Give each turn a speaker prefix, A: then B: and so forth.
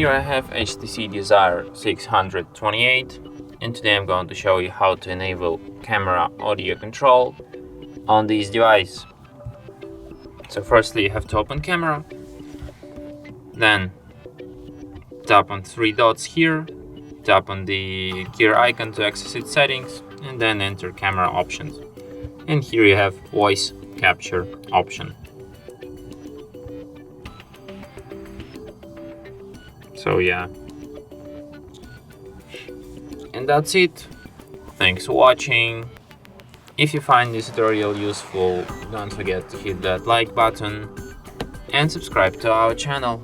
A: Here I have HTC Desire 628, and today I'm going to show you how to enable camera audio control on this device. So firstly you have to open camera, then tap on three dots here, tap on the gear icon to access its settings, and then enter camera options. And here you have voice capture option. So yeah, and that's it. Thanks for watching. If you find this tutorial useful, don't forget to hit that like button and subscribe to our channel.